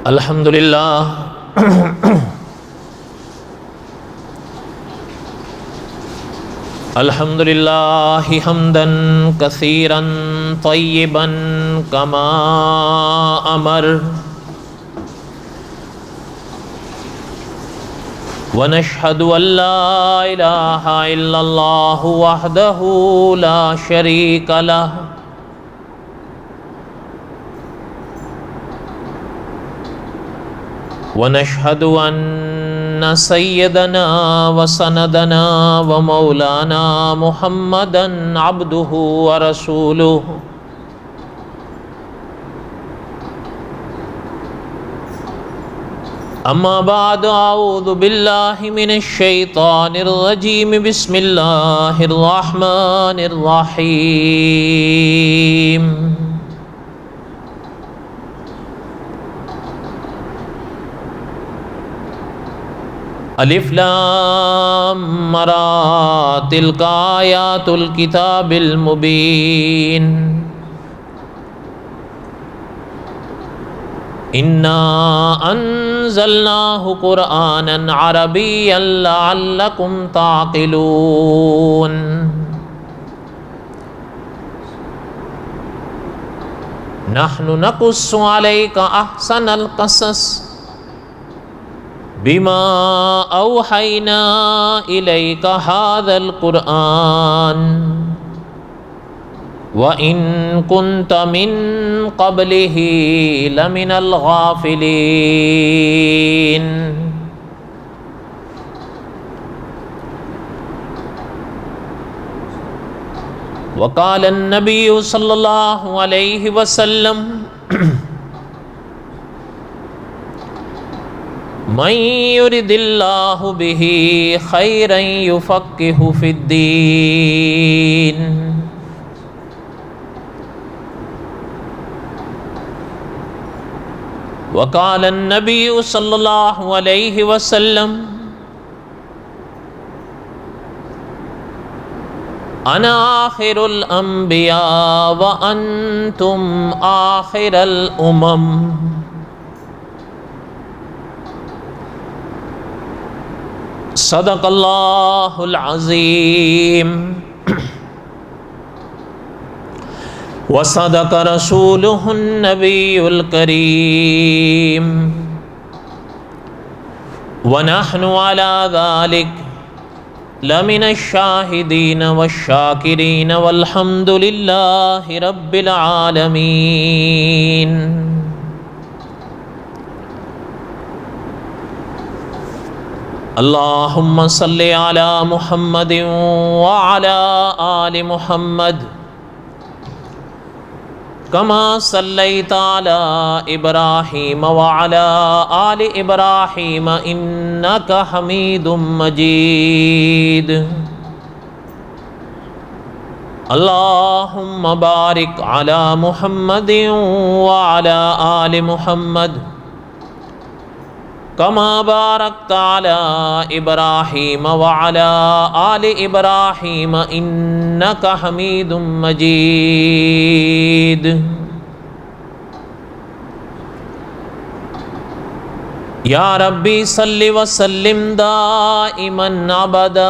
الحمد للہ الحمد للہ حمدا کثیرا طیبا کما امر ونشهد ان لا الہ الا اللہ وحدہ لا شریک لہ ونشهد ان سیدنا وسندنا ومولانا محمدا عبده ورسوله اما بعد اعوذ باللہ من الشیطان الرجیم بسم اللہ الرحمن الرحیم الف لام را تلک آیات الکتاب المبین انا انزلناہ قرآنا عربیا لعلکم تعقلون نحن نقص علیک احسن القصص بما اوحینا الیک ھذا القرآن وَإِن كُنْتَ مِن قَبْلِهِ لَمِنَ الْغَافِلِينَ وقال النبي صلی اللہ علیہ وسلم من يرد اللہ به خیرا يفقهه في الدین وقال النبی صلی اللہ علیہ وسلم انا آخر الانبیاء وانتم آخر الامم صدق اللہ العظیم وصدق رسولہ النبی الکریم ونحن علی ذلک لمن الشاہدین والشاکرین والحمد للہ رب العالمین اللہم صلی علی محمد وعلی آل محمد کما صلیت علی ابراہیم وعلی آل ابراہیم انک حمید مجید اللہم بارک علی محمد وعلی آل محمد کما بارکت علی ابراہیم وعلی آل ابراہیم انک حمید مجید یا ربی صلی وسلم دائما ابدا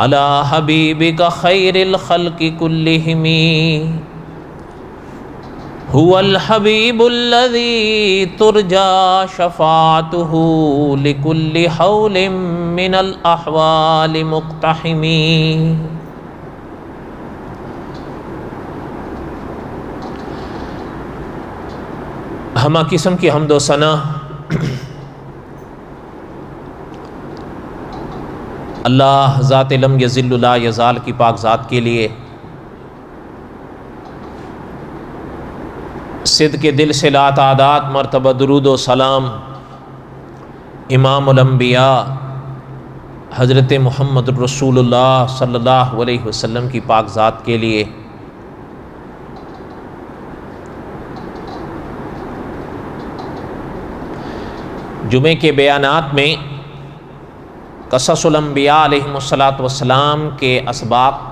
علی حبیبک خیر الخلق کلہم هو الحبیب الذی ترجا شفاعته لكل حول من الاحوال مقتحم ہمہ قسم کی حمد و ثنا اللہ ذات لم یذل لا یزال کی پاک ذات کے لیے صدق کے دل سے لا تعداد مرتبہ درود و سلام امام الانبیاء حضرت محمد رسول اللہ صلی اللہ علیہ وسلم کی پاک ذات کے لیے جمعے کے بیانات میں قصص الانبیاء علیہم الصلاۃ والسلام کے اسباق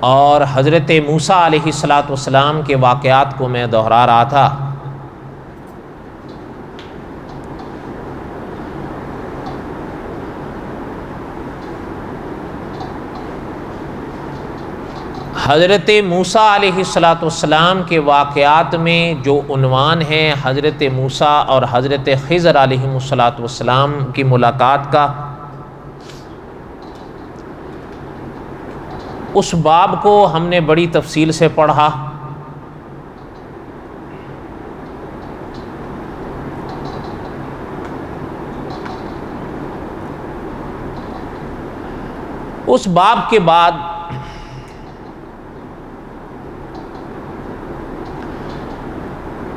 اور حضرت موسیٰ علیہ السلام کے واقعات کو میں دہرا رہا تھا۔ حضرت موسیٰ علیہ السلام کے واقعات میں جو عنوان ہے حضرت موسیٰ اور حضرت خضر علیہ السلام کی ملاقات کا، اس باب کو ہم نے بڑی تفصیل سے پڑھا۔ اس باب کے بعد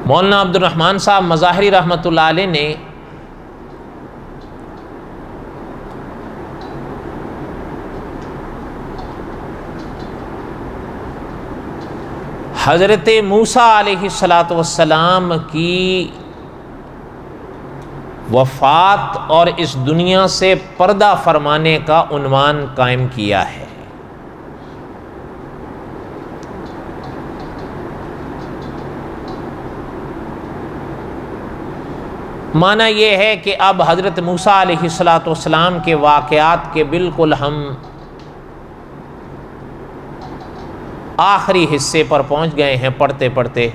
مولانا عبد الرحمن صاحب مظاہری رحمۃ اللہ علیہ نے حضرت موسیٰ علیہ السلام کی وفات اور اس دنیا سے پردہ فرمانے کا عنوان قائم کیا ہے۔ معنی یہ ہے کہ اب حضرت موسیٰ علیہ السلام کے واقعات کے بالکل ہم آخری حصے پر پہنچ گئے ہیں پڑھتے پڑھتے۔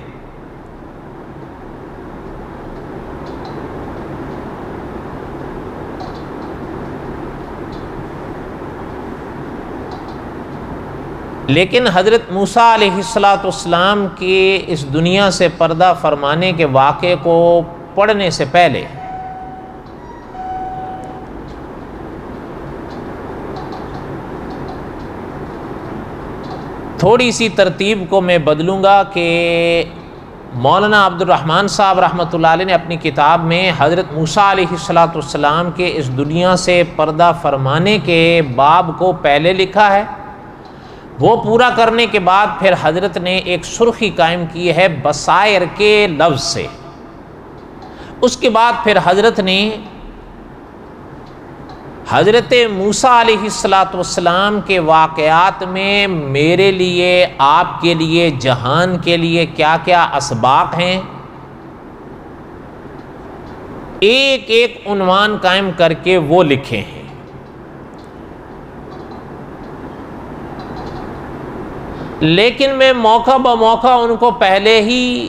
لیکن حضرت موسیٰ علیہ السلام کے اس دنیا سے پردہ فرمانے کے واقعے کو پڑھنے سے پہلے تھوڑی سی ترتیب کو میں بدلوں گا کہ مولانا عبد الرحمن صاحب رحمۃ اللہ علیہ نے اپنی کتاب میں حضرت موسیٰ علیہ السلام کے اس دنیا سے پردہ فرمانے کے باب کو پہلے لکھا ہے، وہ پورا کرنے کے بعد پھر حضرت نے ایک سرخی قائم کی ہے بصائر کے لفظ سے۔ اس کے بعد پھر حضرت نے حضرت موسیٰ علیہ السلام کے واقعات میں میرے لیے، آپ کے لیے، جہان کے لیے کیا کیا اسباق ہیں، ایک ایک عنوان قائم کر کے وہ لکھے ہیں۔ لیکن میں موقع بموقع ان کو پہلے ہی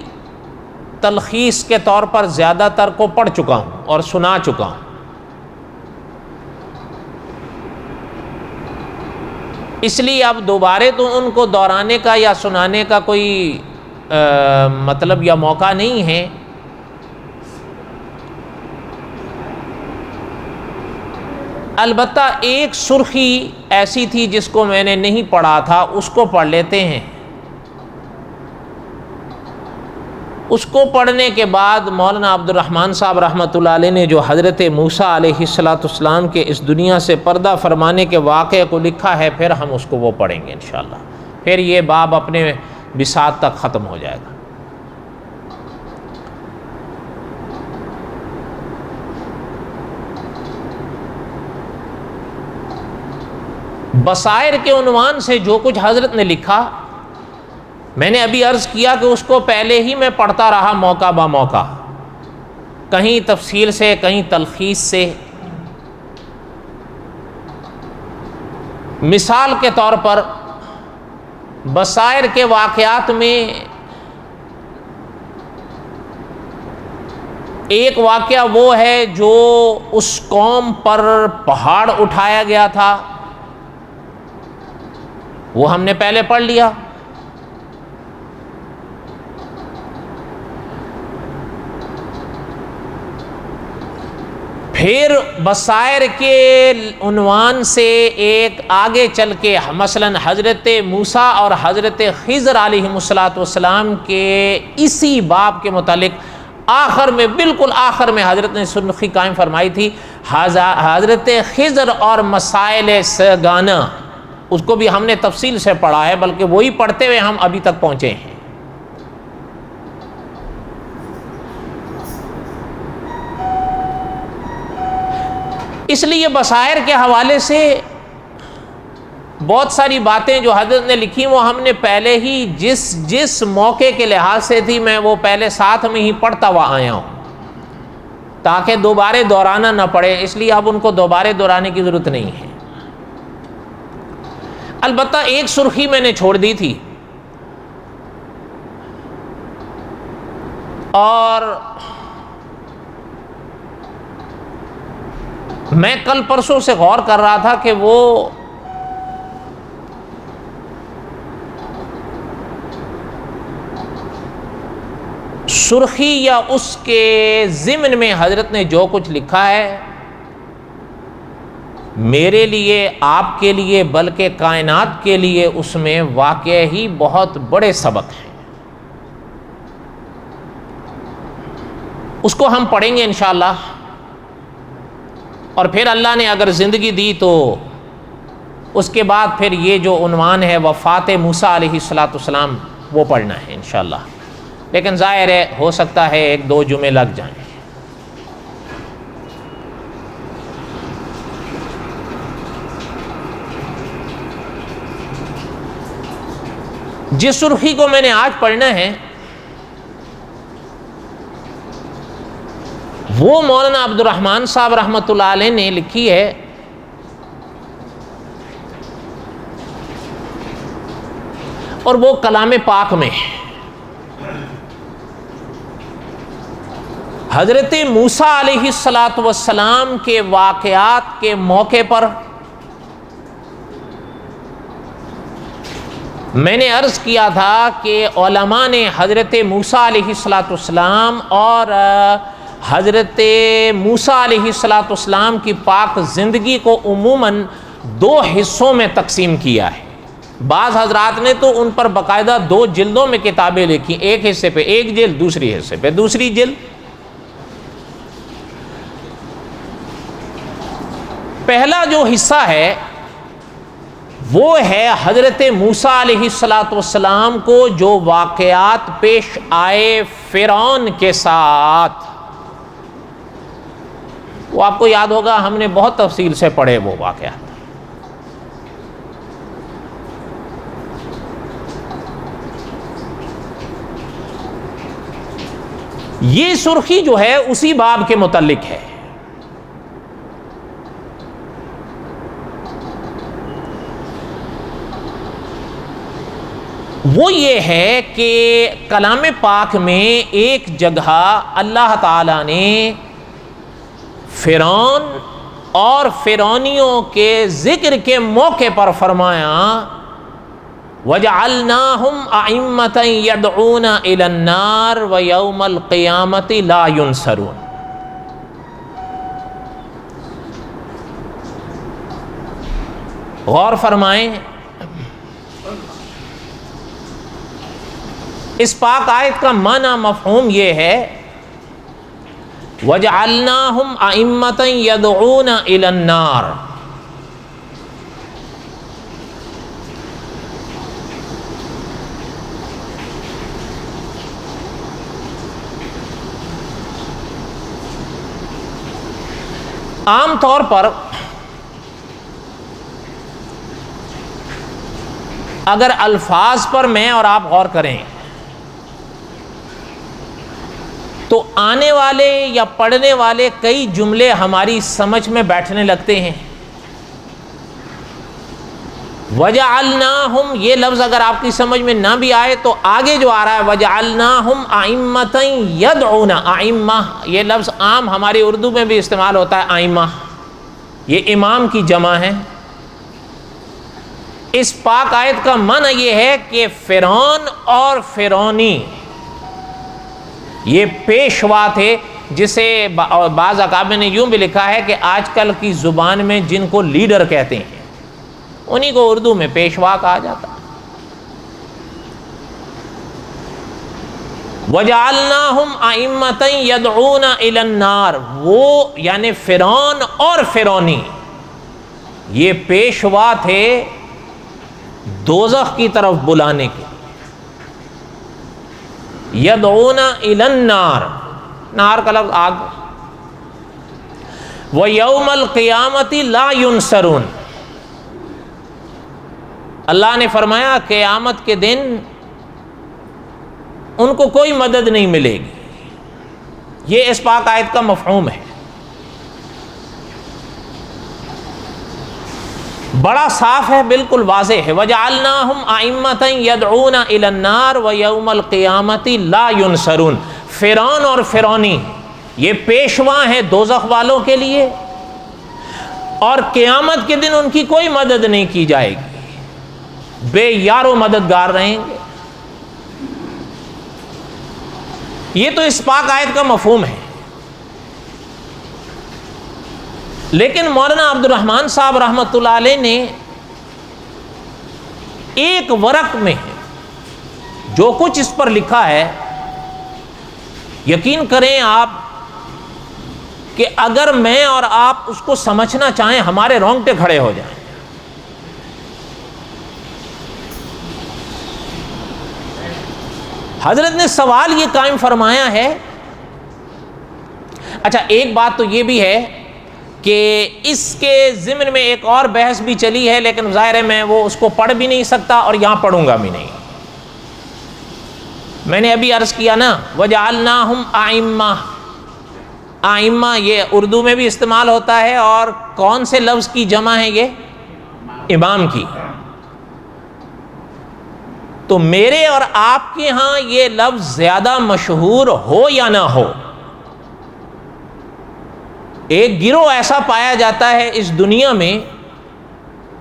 تلخیص کے طور پر زیادہ تر کو پڑھ چکا ہوں اور سنا چکا ہوں، اس لیے اب دوبارہ تو ان کو دہرانے کا یا سنانے کا کوئی مطلب یا موقع نہیں ہے۔ البتہ ایک سرخی ایسی تھی جس کو میں نے نہیں پڑھا تھا، اس کو پڑھ لیتے ہیں۔ اس کو پڑھنے کے بعد مولانا عبد الرحمن صاحب رحمۃ اللہ علیہ نے جو حضرت موسیٰ علیہ السلام کے اس دنیا سے پردہ فرمانے کے واقعے کو لکھا ہے، پھر ہم اس کو وہ پڑھیں گے انشاءاللہ، پھر یہ باب اپنے بساط تک ختم ہو جائے گا۔ بصائر کے عنوان سے جو کچھ حضرت نے لکھا، میں نے ابھی عرض کیا کہ اس کو پہلے ہی میں پڑھتا رہا موقع با موقع، کہیں تفصیل سے کہیں تلخیص سے۔ مثال کے طور پر بصائر کے واقعات میں ایک واقعہ وہ ہے جو اس قوم پر پہاڑ اٹھایا گیا تھا، وہ ہم نے پہلے پڑھ لیا۔ پھر بصائر کے عنوان سے ایک آگے چل کے مثلا حضرت موسیٰ اور حضرت خضر علیہ السلام کے اسی باب کے متعلق آخر میں، بالکل آخر میں حضرت نے سرخی قائم فرمائی تھی حضرت خضر اور مسائل سگانہ، اس کو بھی ہم نے تفصیل سے پڑھا ہے، بلکہ وہی پڑھتے ہوئے ہم ابھی تک پہنچے ہیں۔ اس لیے بصائر کے حوالے سے بہت ساری باتیں جو حضرت نے لکھی وہ ہم نے پہلے ہی جس موقع کے لحاظ سے تھی میں وہ پہلے ساتھ میں ہی پڑھتا ہوا آیا ہوں تاکہ دوبارہ دہرانا نہ پڑے، اس لیے اب ان کو دوبارہ دہرانے کی ضرورت نہیں ہے۔ البتہ ایک سرخی میں نے چھوڑ دی تھی، اور میں کل پرسوں سے غور کر رہا تھا کہ وہ سرخی یا اس کے ضمن میں حضرت نے جو کچھ لکھا ہے میرے لیے، آپ کے لیے، بلکہ کائنات کے لیے اس میں واقع ہی بہت بڑے سبق ہیں۔ اس کو ہم پڑھیں گے انشاءاللہ، اور پھر اللہ نے اگر زندگی دی تو اس کے بعد پھر یہ جو عنوان ہے وفات موسیٰ علیہ السلام وہ پڑھنا ہے انشاءاللہ، لیکن ظاہر ہے ہو سکتا ہے 1-2 جمعے لگ جائیں۔ جس سرخی کو میں نے آج پڑھنا ہے وہ مولانا عبد الرحمن صاحب رحمۃ اللہ علیہ نے لکھی ہے، اور وہ کلام پاک میں حضرت موسیٰ علیہ السلام کے واقعات کے موقع پر میں نے عرض کیا تھا کہ علماء نے حضرت موسیٰ علیہ السلام اور حضرت موسیٰ علیہ السلام کی پاک زندگی کو عموماً 2 حصوں میں تقسیم کیا ہے۔ بعض حضرات نے تو ان پر باقاعدہ 2 جلدوں میں کتابیں لکھی، ایک حصے پہ ایک جلد، دوسری حصے پہ دوسری جلد۔ پہلا جو حصہ ہے وہ ہے حضرت موسیٰ علیہ السلام کو جو واقعات پیش آئے فرعون کے ساتھ، وہ آپ کو یاد ہوگا ہم نے بہت تفصیل سے پڑھے وہ واقعات۔ یہ سرخی جو ہے اسی باب کے متعلق ہے۔ وہ یہ ہے کہ کلام پاک میں ایک جگہ اللہ تعالیٰ نے فرعون اور فرعونیوں کے ذکر کے موقع پر فرمایا وَجَعَلْنَاهُمْ أَئِمَّةً يَدْعُونَ إِلَى النَّارِ وَيَوْمَ الْقِيَامَةِ لَا يُنصَرُونَ۔ غور فرمائیں، اس پاک آیت کا معنی مفہوم یہ ہے وَجَعَلْنَاهُمْ أَئِمَّةً يَدْعُونَ إِلَى النَّارِ، عام طور پر اگر الفاظ پر میں اور آپ غور کریں تو آنے والے یا پڑھنے والے کئی جملے ہماری سمجھ میں بیٹھنے لگتے ہیں۔ وَجَعَلْنَاهُمْ یہ لفظ اگر آپ کی سمجھ میں نہ بھی آئے تو آگے جو آ رہا ہے وَجَعَلْنَاهُمْ أَئِمَّةً يَدْعُونَ، آئمہ یہ لفظ عام ہماری اردو میں بھی استعمال ہوتا ہے، آئمہ یہ امام کی جمع ہے۔ اس پاک آیت کا معنی یہ ہے کہ فرعون اور فرعونی یہ پیشوا تھے، جسے بعض اکابر نے یوں بھی لکھا ہے کہ آج کل کی زبان میں جن کو لیڈر کہتے ہیں انہی کو اردو میں پیشوا کہا جاتا ہے۔ وَجَعَلْنَاهُمْ أَئِمَّةً يَدْعُونَ إِلَى النَّارِ، وہ یعنی فرعون اور فرعونی یہ پیشوا تھے دوزخ کی طرف بلانے کے۔ یدعون الی النار، نار کا لفظ آگ، ویوم القیامت لا ینصرون، اللہ نے فرمایا قیامت کے دن ان کو کوئی مدد نہیں ملے گی۔ یہ اس پاک آیت کا مفہوم ہے، بڑا صاف ہے، بالکل واضح ہے۔ وَجَعَلْنَاهُمْ أَئِمَّةً يَدْعُونَ إِلَى النَّارِ وَيَوْمَ الْقِيَامَةِ لَا يُنصَرُونَ۔ فرعون اور فرعونی یہ پیشوا ہیں دوزخ والوں کے لیے، اور قیامت کے دن ان کی کوئی مدد نہیں کی جائے گی، بے یار و مددگار رہیں گے۔ یہ تو اس پاک آیت کا مفہوم ہے۔ لیکن مولانا عبد الرحمن صاحب رحمۃ اللہ علیہ نے ایک ورق میں جو کچھ اس پر لکھا ہے، یقین کریں آپ کہ اگر میں اور آپ اس کو سمجھنا چاہیں ہمارے رونگٹے کھڑے ہو جائیں۔ حضرت نے سوال یہ قائم فرمایا ہے۔ اچھا، ایک بات تو یہ بھی ہے کہ اس کے ضمن میں ایک اور بحث بھی چلی ہے، لیکن ظاہر ہے میں وہ اس کو پڑھ بھی نہیں سکتا اور یہاں پڑھوں گا بھی نہیں۔ میں نے ابھی عرض کیا نا، وَجَعَلْنَاهُمْ أَئِمَّةً، آئمہ یہ اردو میں بھی استعمال ہوتا ہے، اور کون سے لفظ کی جمع ہے یہ؟ امام کی۔ تو میرے اور آپ کے ہاں یہ لفظ زیادہ مشہور ہو یا نہ ہو، ایک گروہ ایسا پایا جاتا ہے اس دنیا میں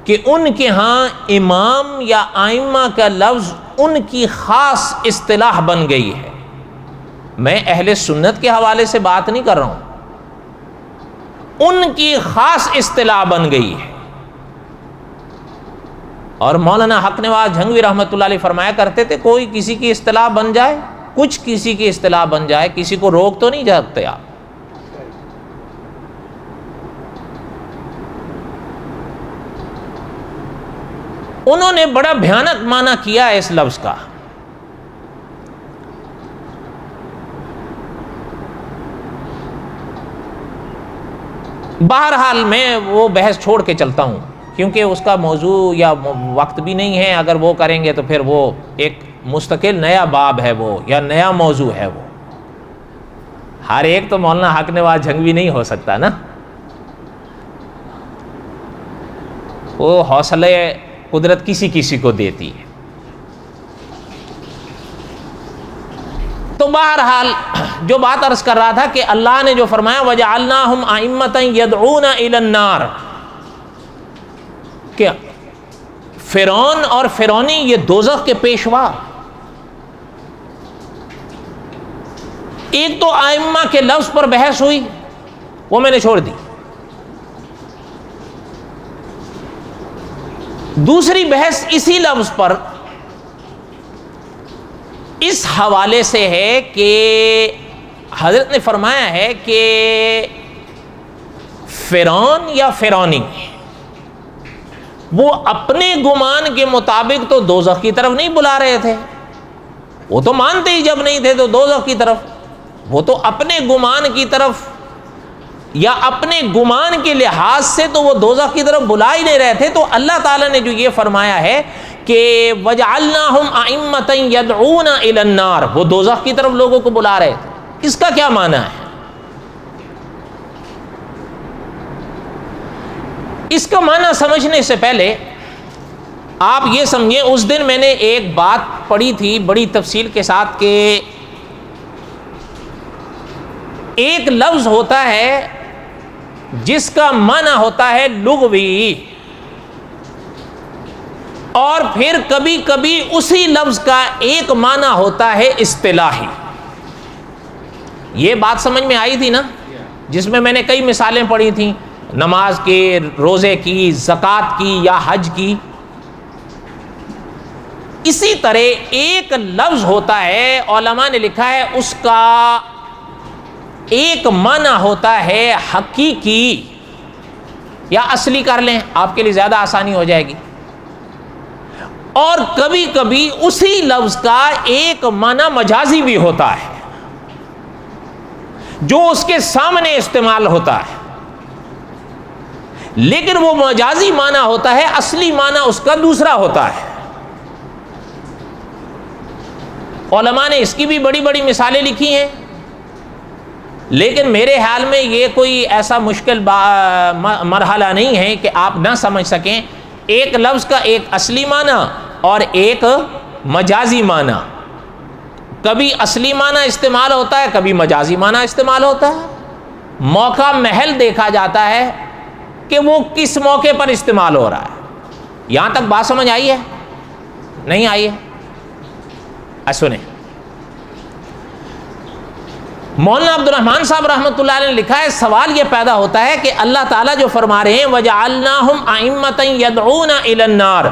کہ ان کے ہاں امام یا آئمہ کا لفظ ان کی خاص اصطلاح بن گئی ہے۔ میں اہل سنت کے حوالے سے بات نہیں کر رہا ہوں، ان کی خاص اصطلاح بن گئی ہے۔ اور مولانا حق نواز جھنگوی رحمۃ اللہ علیہ فرمایا کرتے تھے، کوئی کسی کی اصطلاح بن جائے، کچھ کسی کی اصطلاح بن جائے، کسی کو روک تو نہیں جاتے آپ۔ انہوں نے بڑا بھیانک معنی کیا ہے اس لفظ کا۔ بہرحال میں وہ بحث چھوڑ کے چلتا ہوں، کیونکہ اس کا موضوع یا وقت بھی نہیں ہے۔ اگر وہ کریں گے تو پھر وہ ایک مستقل نیا باب ہے، وہ یا نیا موضوع ہے۔ وہ ہر ایک تو مولانا حق نواز جھنگوی نہیں ہو سکتا نا، وہ حوصلے قدرت کسی کسی کو دیتی ہے۔ تو بہرحال جو بات عرض کر رہا تھا کہ اللہ نے جو فرمایا وَجَعَلْنَاهُمْ أَئِمَّةً يَدْعُونَ إِلَى النَّارِ، کہ فرعون اور فرعونی یہ دوزخ کے پیشوا۔ ایک تو ائمہ کے لفظ پر بحث ہوئی، وہ میں نے چھوڑ دی۔ دوسری بحث اسی لفظ پر اس حوالے سے ہے کہ حضرت نے فرمایا ہے کہ فرعون یا فرعونی وہ اپنے گمان کے مطابق تو دوزخ کی طرف نہیں بلا رہے تھے، وہ تو مانتے ہی جب نہیں تھے تو دوزخ کی طرف، وہ تو اپنے گمان کی طرف یا اپنے گمان کے لحاظ سے تو وہ دوزخ کی طرف بلا ہی نہیں رہے تھے۔ تو اللہ تعالیٰ نے جو یہ فرمایا ہے کہ وَجَعَلْنَاهُمْ أَئِمَّةً يَدْعُونَ إِلَى النَّارِ، وہ دوزخ کی طرف لوگوں کو بلا رہے تھے، اس کا کیا معنی ہے؟ اس کا معنی سمجھنے سے پہلے آپ یہ سمجھیں، اس دن میں نے ایک بات پڑھی تھی بڑی تفصیل کے ساتھ کہ ایک لفظ ہوتا ہے جس کا معنی ہوتا ہے لغوی، اور پھر کبھی کبھی اسی لفظ کا ایک معنی ہوتا ہے اصطلاحی۔ یہ بات سمجھ میں آئی تھی نا، جس میں نے کئی مثالیں پڑھی تھیں، نماز کی، روزے کی، زکوٰۃ کی یا حج کی۔ اسی طرح ایک لفظ ہوتا ہے، علماء نے لکھا ہے اس کا ایک معنی ہوتا ہے حقیقی یا اصلی، کر لیں آپ کے لیے زیادہ آسانی ہو جائے گی، اور کبھی کبھی اسی لفظ کا ایک معنی مجازی بھی ہوتا ہے جو اس کے سامنے استعمال ہوتا ہے۔ لیکن وہ مجازی معنی ہوتا ہے، اصلی معنی اس کا دوسرا ہوتا ہے۔ علماء نے اس کی بھی بڑی بڑی مثالیں لکھی ہیں، لیکن میرے خیال میں یہ کوئی ایسا مشکل مرحلہ نہیں ہے کہ آپ نہ سمجھ سکیں۔ ایک لفظ کا ایک اصلی معنی اور ایک مجازی معنی، کبھی اصلی معنی استعمال ہوتا ہے، کبھی مجازی معنی استعمال ہوتا ہے۔ موقع محل دیکھا جاتا ہے کہ وہ کس موقع پر استعمال ہو رہا ہے۔ یہاں تک بات سمجھ آئی ہے؟ نہیں آئی ہے؟ سنیں، مولانا عبد الرحمن صاحب رحمۃ اللہ علیہ نے لکھا ہے، سوال یہ پیدا ہوتا ہے کہ اللہ تعالیٰ جو فرما رہے ہیں وَجَعَلْنَاهُمْ أَئِمَّةً يَدْعُونَ إِلَى النَّارِ،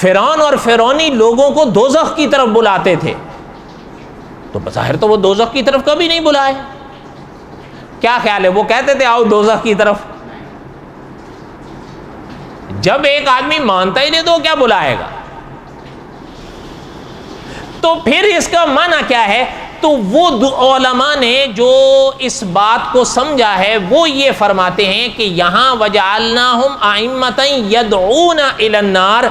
فرعون اور فرعونی لوگوں کو دوزخ کی طرف بلاتے تھے، تو بظاہر تو وہ دوزخ کی طرف کبھی نہیں بلائے۔ کیا خیال ہے، وہ کہتے تھے آؤ دوزخ کی طرف؟ جب ایک آدمی مانتا ہی نہیں تو وہ کیا بلائے گا؟ تو پھر اس کا معنی کیا ہے؟ تو وہ علماء نے جو اس بات کو سمجھا ہے وہ یہ فرماتے ہیں کہ یہاں وَجَعَلْنَاهُمْ أَئِمَّةً يَدْعُونَ إِلَى النَّارِ،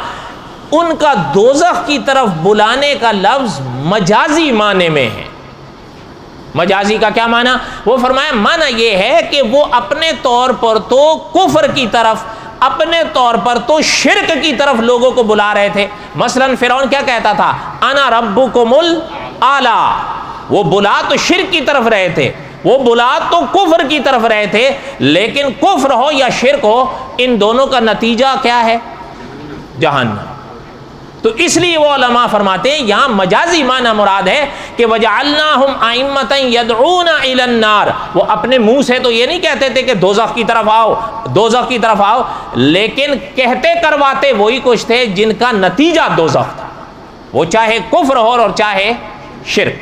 ان کا دوزخ کی طرف بلانے کا لفظ مجازی معنی میں ہے۔ مجازی کا کیا معنی؟ وہ فرمایا معنی یہ ہے کہ وہ اپنے طور پر تو کفر کی طرف، اپنے طور پر تو شرک کی طرف لوگوں کو بلا رہے تھے۔ مثلا فرعون کیا کہتا تھا؟ انا ربکم الاعلی، وہ بلا تو شرک کی طرف رہے تھے، وہ بلا تو کفر کی طرف رہے تھے، لیکن کفر ہو یا شرک ہو ان دونوں کا نتیجہ کیا ہے؟ جہنم۔ تو اس لیے وہ علماء فرماتے ہیں یہاں مجازی معنی مراد ہے کہ وَجَعَلْنَاهُمْ أَئِمَّةً يَدْعُونَ إِلَى النَّارِ، وہ اپنے منہ سے تو یہ نہیں کہتے تھے کہ دوزخ کی طرف آؤ، دوزخ کی طرف آؤ، لیکن کہتے کرواتے وہی کچھ تھے جن کا نتیجہ دوزخ تھا، وہ چاہے کفر ہو اور چاہے شرک۔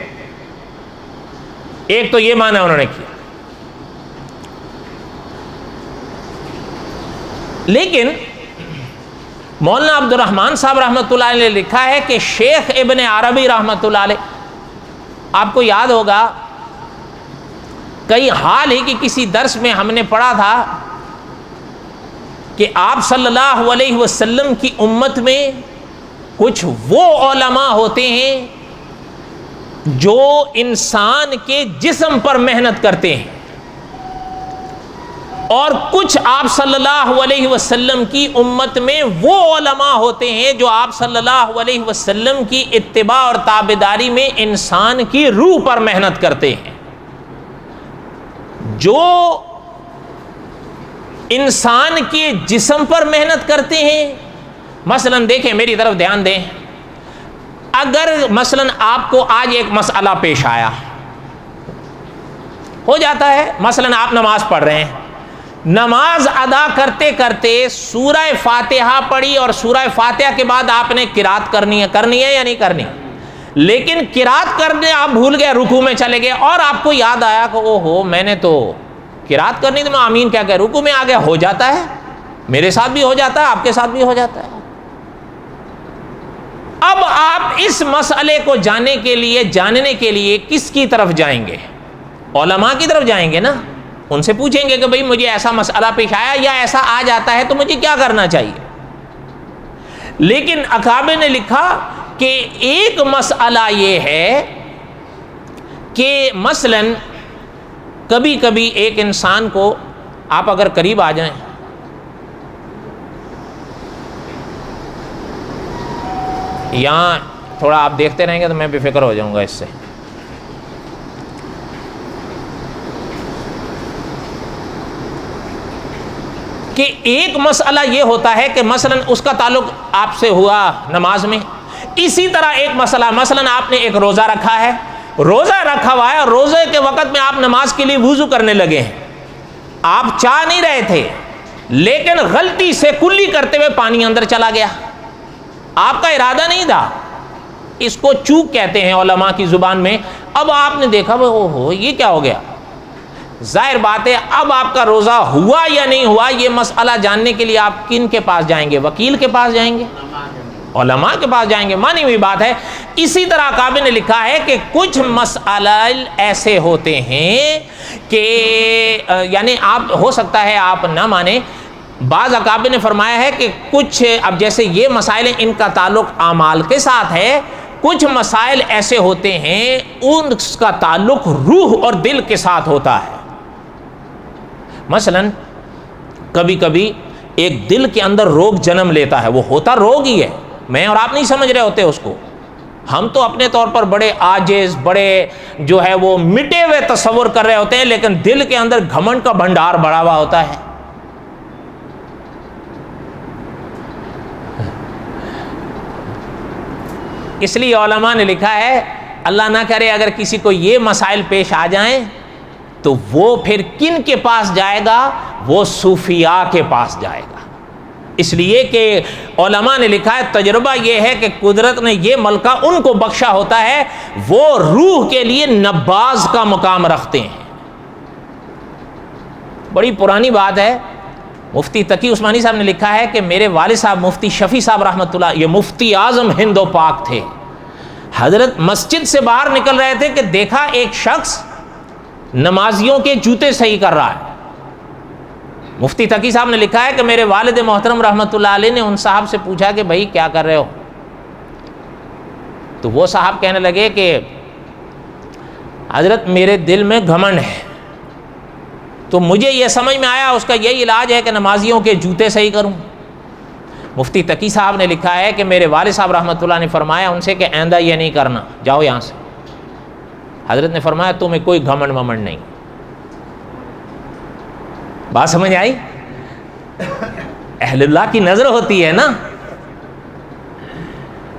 ایک تو یہ معنی انہوں نے کیا، لیکن مولانا عبد الرحمن صاحب رحمۃ اللہ علیہ نے لکھا ہے کہ شیخ ابن عربی رحمۃ اللہ علیہ، آپ کو یاد ہوگا کئی حال ہی کی کسی درس میں ہم نے پڑھا تھا کہ آپ صلی اللہ علیہ وسلم کی امت میں کچھ وہ علماء ہوتے ہیں جو انسان کے جسم پر محنت کرتے ہیں، اور کچھ آپ صلی اللہ علیہ وسلم کی امت میں وہ علماء ہوتے ہیں جو آپ صلی اللہ علیہ وسلم کی اتباع اور تابعداری میں انسان کی روح پر محنت کرتے ہیں۔ جو انسان کے جسم پر محنت کرتے ہیں، مثلا دیکھیں میری طرف دھیان دیں، اگر مثلا آپ کو آج ایک مسئلہ پیش آیا، ہو جاتا ہے مثلا آپ نماز پڑھ رہے ہیں، نماز ادا کرتے کرتے سورہ فاتحہ پڑھی اور سورہ فاتحہ کے بعد آپ نے قرات کرنی ہے یا نہیں کرنی، لیکن قرات کرنے آپ بھول گئے، رکوع میں چلے گئے اور آپ کو یاد آیا کہ او ہو میں نے تو قرات کرنی تو میں آمین کیا کہ رکوع میں آ گیا۔ ہو جاتا ہے، میرے ساتھ بھی ہو جاتا ہے، آپ کے ساتھ بھی ہو جاتا ہے۔ اب آپ اس مسئلے کو جاننے کے لیے کس کی طرف جائیں گے؟ علماء کی طرف جائیں گے نا، ان سے پوچھیں گے کہ بھئی مجھے ایسا مسئلہ پیش آیا یا ایسا آ جاتا ہے تو مجھے کیا کرنا چاہیے۔ لیکن اکابر نے لکھا کہ ایک مسئلہ یہ ہے کہ مثلا کبھی کبھی ایک انسان کو، آپ اگر قریب آ جائیں، یہاں تھوڑا آپ دیکھتے رہیں گے تو میں بے فکر ہو جاؤں گا اس سے۔ کہ ایک مسئلہ یہ ہوتا ہے کہ مثلا اس کا تعلق آپ سے ہوا نماز میں، اسی طرح ایک مسئلہ مثلا آپ نے ایک روزہ رکھا ہے، روزہ رکھا ہوا ہے اور روزے کے وقت میں آپ نماز کے لیے وضو کرنے لگے ہیں، آپ چاہ نہیں رہے تھے لیکن غلطی سے کلی کرتے ہوئے پانی اندر چلا گیا، آپ کا ارادہ نہیں تھا، اس کو چوک کہتے ہیں علماء کی زبان میں۔ اب آپ نے دیکھا او ہو یہ کیا ہو گیا، ظاہر بات ہے اب آپ کا روزہ ہوا یا نہیں ہوا یہ مسئلہ جاننے کے لیے آپ کن کے پاس جائیں گے؟ وکیل کے پاس جائیں گے، علماء کے پاس جائیں گے، مانی ہوئی بات ہے۔ اسی طرح کعبہ نے لکھا ہے کہ کچھ مسائل ایسے ہوتے ہیں کہ یعنی آپ ہو سکتا ہے آپ نہ مانیں، بعض اکابر نے فرمایا ہے کہ کچھ، اب جیسے یہ مسائل ان کا تعلق اعمال کے ساتھ ہے، کچھ مسائل ایسے ہوتے ہیں ان کا تعلق روح اور دل کے ساتھ ہوتا ہے. مثلا کبھی کبھی ایک دل کے اندر روگ جنم لیتا ہے، وہ ہوتا روگ ہی ہے، میں اور آپ نہیں سمجھ رہے ہوتے اس کو. ہم تو اپنے طور پر بڑے عاجز، بڑے جو ہے وہ مٹے ہوئے تصور کر رہے ہوتے ہیں، لیکن دل کے اندر گھمنڈ کا بھنڈار بڑا ہوا ہوتا ہے. اس لیے علماء نے لکھا ہے اللہ نہ کرے اگر کسی کو یہ مسائل پیش آ جائیں تو وہ پھر کن کے پاس جائے گا؟ وہ صوفیاء کے پاس جائے گا. اس لیے کہ علماء نے لکھا ہے تجربہ یہ ہے کہ قدرت نے یہ ملکہ ان کو بخشا ہوتا ہے وہ روح کے لیے نباز کا مقام رکھتے ہیں. بڑی پرانی بات ہے، مفتی تقی عثمانی صاحب نے لکھا ہے کہ میرے والد صاحب مفتی شفیع صاحب رحمۃ اللہ، یہ مفتی اعظم ہند و پاک تھے، حضرت مسجد سے باہر نکل رہے تھے کہ دیکھا ایک شخص نمازیوں کے جوتے صحیح کر رہا ہے. مفتی تقی صاحب نے لکھا ہے کہ میرے والد محترم رحمۃ اللہ علیہ نے ان صاحب سے پوچھا کہ بھائی کیا کر رہے ہو؟ تو وہ صاحب کہنے لگے کہ حضرت میرے دل میں گھمنڈ ہے، تو مجھے یہ سمجھ میں آیا اس کا یہی علاج ہے کہ نمازیوں کے جوتے صحیح کروں. مفتی تقی صاحب نے لکھا ہے کہ میرے والد صاحب رحمۃ اللہ نے فرمایا ان سے کہ آئندہ یہ نہیں کرنا، جاؤ یہاں سے. حضرت نے فرمایا تمہیں کوئی گھمنڈ ومنڈ نہیں. بات سمجھ آئی؟ اہل اللہ کی نظر ہوتی ہے نا،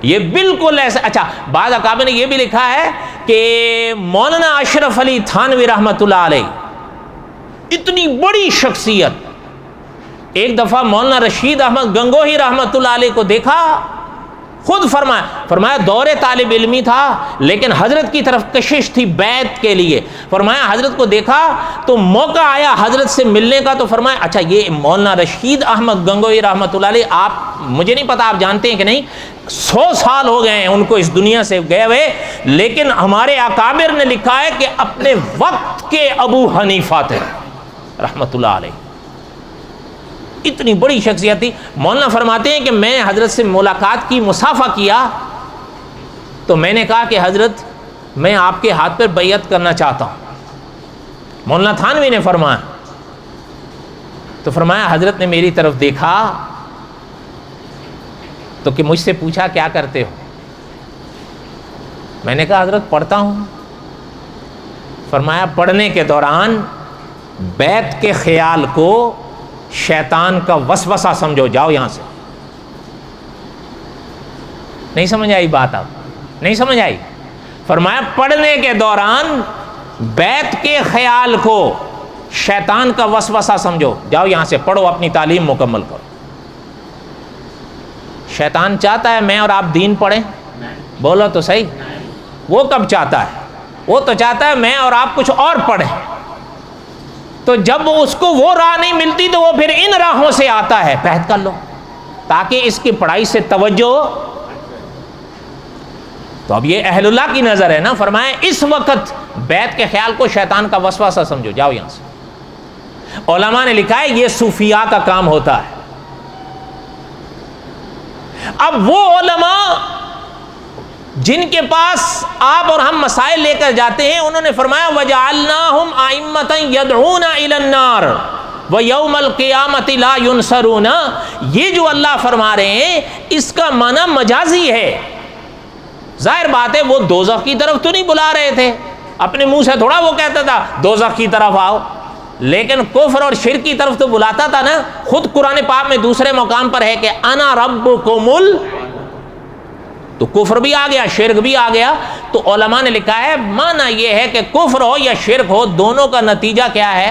یہ بالکل ایسا. اچھا، بعض اکابر نے یہ بھی لکھا ہے کہ مولانا اشرف علی تھانوی رحمۃ اللہ علیہ اتنی بڑی شخصیت، ایک دفعہ مولانا رشید احمد گنگوہی رحمۃ اللہ علیہ کو دیکھا، خود فرمایا دور طالب علمی تھا لیکن حضرت کی طرف کشش تھی بیعت کے لیے. فرمایا حضرت کو دیکھا تو موقع آیا حضرت سے ملنے کا، تو فرمایا اچھا یہ مولانا رشید احمد گنگوہی رحمۃ اللہ علیہ، آپ مجھے نہیں پتا آپ جانتے ہیں کہ نہیں، 100 سال ہو گئے ہیں ان کو اس دنیا سے گئے ہوئے، لیکن ہمارے اکابر نے لکھا ہے کہ اپنے وقت کے ابو حنیفہ تھے رحمۃ اللہ علیہ. اتنی بڑی شخصیت تھی. مولانا فرماتے ہیں کہ میں حضرت سے ملاقات کی، مصافحہ کیا، تو میں نے کہا کہ حضرت میں آپ کے ہاتھ پر بیعت کرنا چاہتا ہوں. مولانا تھانوی نے فرمایا، تو فرمایا حضرت نے میری طرف دیکھا تو کہ مجھ سے پوچھا کیا کرتے ہو؟ میں نے کہا حضرت پڑھتا ہوں. فرمایا پڑھنے کے دوران بیعت کے خیال کو شیطان کا وسوسہ سمجھو، جاؤ یہاں سے. نہیں سمجھ آئی بات؟ اب نہیں سمجھ آئی؟ فرمایا پڑھنے کے دوران بیعت کے خیال کو شیطان کا وسوسہ سمجھو، جاؤ یہاں سے، پڑھو، اپنی تعلیم مکمل کرو. شیطان چاہتا ہے میں اور آپ دین پڑھیں؟ بولو تو صحیح. وہ کب چاہتا ہے؟ وہ تو چاہتا ہے میں اور آپ کچھ اور پڑھیں. تو جب اس کو وہ راہ نہیں ملتی تو وہ پھر ان راہوں سے آتا ہے، پہد کر لو تاکہ اس کی پڑھائی سے توجہ. تو اب یہ اہل اللہ کی نظر ہے نا. فرمایا اس وقت بیعت کے خیال کو شیطان کا وسوسہ سمجھو، جاؤ یہاں سے. علماء نے لکھا ہے یہ صوفیاء کا کام ہوتا ہے. اب وہ علماء جن کے پاس آپ اور ہم مسائل لے کر جاتے ہیں، انہوں نے فرمایا وَجَعَلْنَاهُمْ أَئِمَّةً يَدْعُونَ إِلَى النَّارِ وَيَوْمَ الْقِيَامَةِ لَا يُنصَرُونَ. یہ جو اللہ فرما رہے ہیں اس کا معنی مجازی ہے. ظاہر بات ہے وہ دوزخ کی طرف تو نہیں بلا رہے تھے، اپنے منہ سے تھوڑا وہ کہتا تھا دوزخ کی طرف آؤ، لیکن کفر اور شرک کی طرف تو بلاتا تھا نا. خود قرآن پاک میں دوسرے مقام پر ہے کہ انا ربکم تو کفر بھی آ گیا، شرک بھی آ گیا. تو علماء نے لکھا ہے معنی یہ ہے کہ کفر ہو یا شرک ہو دونوں کا نتیجہ کیا ہے؟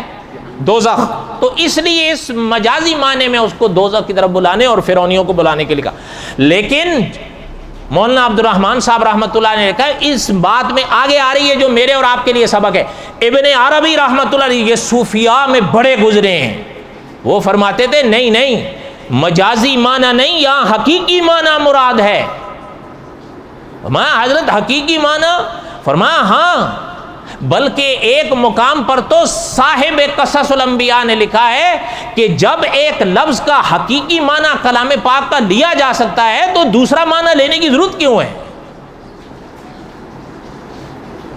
دوزخ. تو اس لیے اس مجازی معنی میں اس کو دوزخ کی طرف بلانے اور فرعونیوں کو بلانے کے لیے کہا. لیکن مولانا عبد الرحمن صاحب رحمۃ اللہ نے لکھا ہے اس بات میں آگے آ رہی ہے جو میرے اور آپ کے لیے سبق ہے. ابن عربی رحمۃ اللہ علیہ یہ صوفیاء میں بڑے گزرے ہیں. وہ فرماتے تھے نہیں مجازی معنی نہیں، یہاں حقیقی معنی مراد ہے. فرمایا حضرت حقیقی معنی؟ فرمایا ہاں. بلکہ ایک مقام پر تو صاحب قصص الانبیاء نے لکھا ہے کہ جب ایک لفظ کا حقیقی معنی کلام پاک کا لیا جا سکتا ہے تو دوسرا معنی لینے کی ضرورت کیوں ہے؟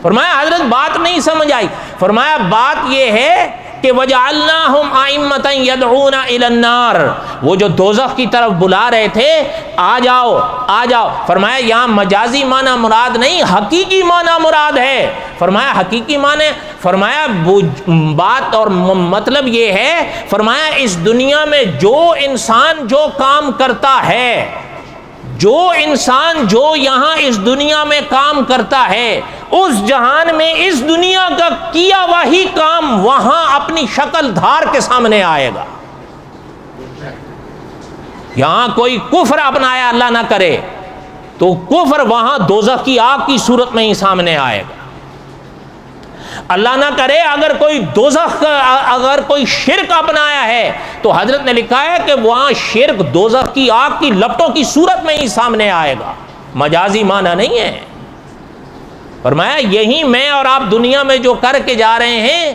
فرمایا حضرت بات نہیں سمجھ آئی. فرمایا بات یہ ہے کہ وَجَعَلْنَاهُمْ أَئِمَّةً يَدْعُونَ إِلَى النَّارِ، وہ جو دوزخ کی طرف بلا رہے تھے آ جاؤ آ جاؤ. فرمایا یہاں مجازی معنی مراد نہیں، حقیقی معنی مراد ہے. فرمایا حقیقی معنی، فرمایا بات اور مطلب یہ ہے، فرمایا اس دنیا میں جو انسان جو کام کرتا ہے، جو انسان جو یہاں اس دنیا میں کام کرتا ہے، اس جہان میں اس دنیا کا کیا وہی کام وہاں اپنی شکل دھار کے سامنے آئے گا. یہاں کوئی کفر اپنایا اللہ نہ کرے تو کفر وہاں دوزخ کی آگ کی صورت میں ہی سامنے آئے گا. اللہ نہ کرے اگر کوئی دوزخ، اگر کوئی شرک اپنایا ہے تو حضرت نے لکھا ہے کہ وہاں شرک دوزخ کی آگ کی لپٹوں کی صورت میں ہی سامنے آئے گا، مجازی معنی نہیں ہے. فرمایا یہی میں اور آپ دنیا میں جو کر کے جا رہے ہیں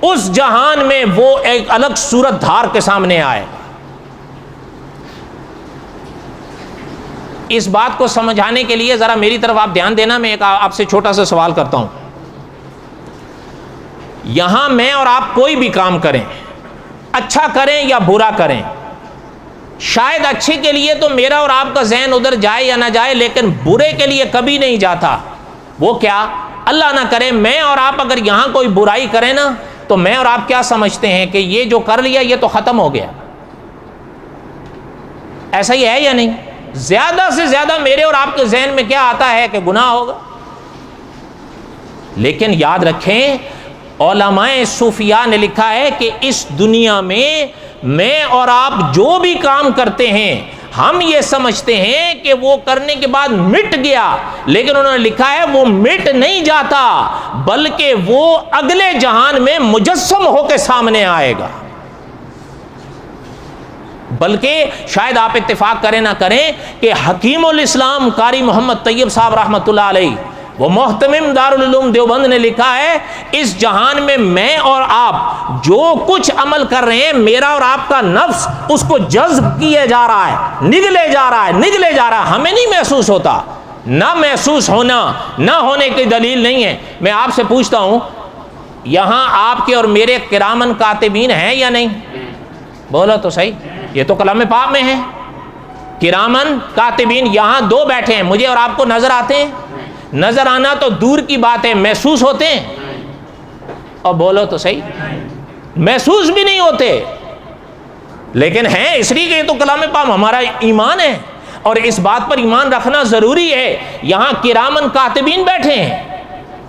اس جہان میں وہ ایک الگ صورت دھار کے سامنے آئے گا. اس بات کو سمجھانے کے لیے ذرا میری طرف آپ دھیان دینا. میں ایک آپ سے چھوٹا سا سوال کرتا ہوں. یہاں میں اور آپ کوئی بھی کام کریں، اچھا کریں یا برا کریں، شاید اچھے کے لیے تو میرا اور آپ کا ذہن ادھر جائے یا نہ جائے، لیکن برے کے لیے کبھی نہیں جاتا. وہ کیا؟ اللہ نہ کرے میں اور آپ اگر یہاں کوئی برائی کریں نا تو میں اور آپ کیا سمجھتے ہیں کہ یہ جو کر لیا یہ تو ختم ہو گیا. ایسا ہی ہے یا نہیں؟ زیادہ سے زیادہ میرے اور آپ کے ذہن میں کیا آتا ہے کہ گناہ ہوگا. لیکن یاد رکھیں علماء صوفیاء نے لکھا ہے کہ اس دنیا میں اور آپ جو بھی کام کرتے ہیں ہم یہ سمجھتے ہیں کہ وہ کرنے کے بعد مٹ گیا، لیکن انہوں نے لکھا ہے وہ مٹ نہیں جاتا بلکہ وہ اگلے جہان میں مجسم ہو کے سامنے آئے گا. بلکہ شاید آپ اتفاق کریں نہ کریں کہ حکیم الاسلام قاری محمد طیب صاحب رحمۃ اللہ علیہ، وہ محتمم دارالعلوم دیوبند نے لکھا ہے اس جہان میں اور آپ جو کچھ عمل کر رہے ہیں میرا اور آپ کا نفس اس کو جذب کیے جا رہا ہے، نگلے جا رہا ہے. ہمیں نہیں محسوس ہوتا. نہ محسوس ہونا نہ ہونے کی دلیل نہیں ہے. میں آپ سے پوچھتا ہوں یہاں آپ کے اور میرے کرامن کاتبین ہیں یا نہیں؟ بولو تو صحیح. یہ تو کلام پاک میں ہے. کرامن کاتبین یہاں دو بیٹھے ہیں، مجھے اور آپ کو نظر آتے ہیں؟ نظر آنا تو دور کی بات ہے، محسوس ہوتے ہیں؟ اور بولو تو صحیح، محسوس بھی نہیں ہوتے. لیکن ہیں اس لیے کہ یہ تو کلام پاک ہمارا ایمان ہے اور اس بات پر ایمان رکھنا ضروری ہے. یہاں کرامن کاتبین بیٹھے ہیں،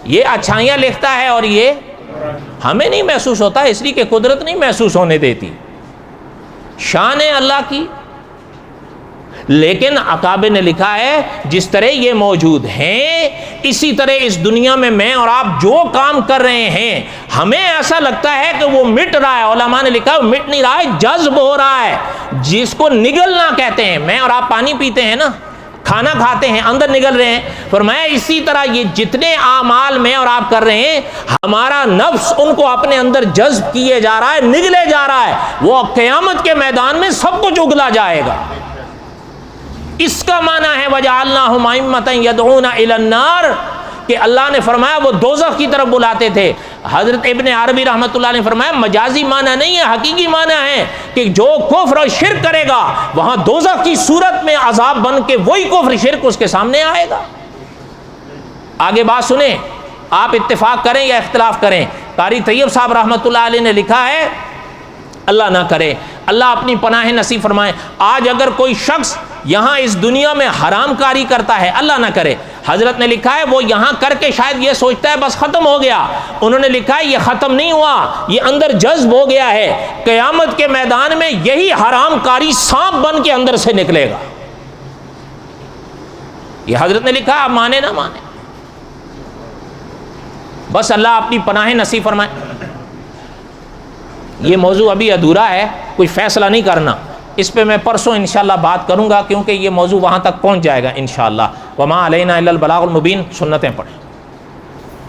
یہ اچھائیاں لکھتا ہے اور یہ ہمیں نہیں محسوس ہوتا اس لیے کہ قدرت نہیں محسوس ہونے دیتی. شان ہے اللہ کی. لیکن اکابر نے لکھا ہے جس طرح یہ موجود ہیں اسی طرح اس دنیا میں اور آپ جو کام کر رہے ہیں ہمیں ایسا لگتا ہے کہ وہ مٹ رہا ہے. علماء نے لکھا ہے مٹ نہیں رہا ہے، جذب ہو رہا ہے، جس کو نگلنا کہتے ہیں. میں اور آپ پانی پیتے ہیں نا، کھانا کھاتے ہیں، اندر نگل رہے ہیں. فرمایا اسی طرح یہ جتنے اعمال میں اور آپ کر رہے ہیں ہمارا نفس ان کو اپنے اندر جذب کیے جا رہا ہے، نگلے جا رہا ہے. وہ قیامت کے میدان میں سب کچھ اگلا جائے گا. اس کا معنی ہے وَجَعَلْنَاهُمْ أَئِمَّةً يَدْعُونَ إِلَى النَّارِ کہ اللہ نے فرمایا وہ دوزخ کی طرف بلاتے تھے. حضرت ابن عربی رحمۃ اللہ نے فرمایا مجازی معنی نہیں ہے، حقیقی معنی ہے کہ جو کفر اور شرک کرے گا وہاں دوزخ کی صورت میں عذاب بن کے وہی کفر شرک اس کے سامنے آئے گا. آگے بات سنیں، آپ اتفاق کریں یا اختلاف کریں. قاری طیب صاحب رحمۃ اللہ علیہ نے لکھا ہے اللہ نہ کرے، اللہ اپنی پناہ نصیب فرمائے، آج اگر کوئی شخص یہاں اس دنیا میں حرام کاری کرتا ہے، اللہ نہ کرے، حضرت نے لکھا ہے وہ یہاں کر کے شاید یہ سوچتا ہے بس ختم ہو گیا. انہوں نے لکھا ہے یہ ختم نہیں ہوا، یہ اندر جذب ہو گیا ہے. قیامت کے میدان میں یہی حرام کاری سانپ بن کے اندر سے نکلے گا. یہ حضرت نے لکھا، آپ مانے نہ مانے، بس اللہ اپنی پناہ نصیب فرمائے. یہ موضوع ابھی ادھورا ہے، کوئی فیصلہ نہیں کرنا. اس پہ میں پرسوں انشاءاللہ بات کروں گا کیونکہ یہ موضوع وہاں تک پہنچ جائے گا انشاءاللہ. وما علینا الا البلاغ المبین. سنتیں پڑھیں.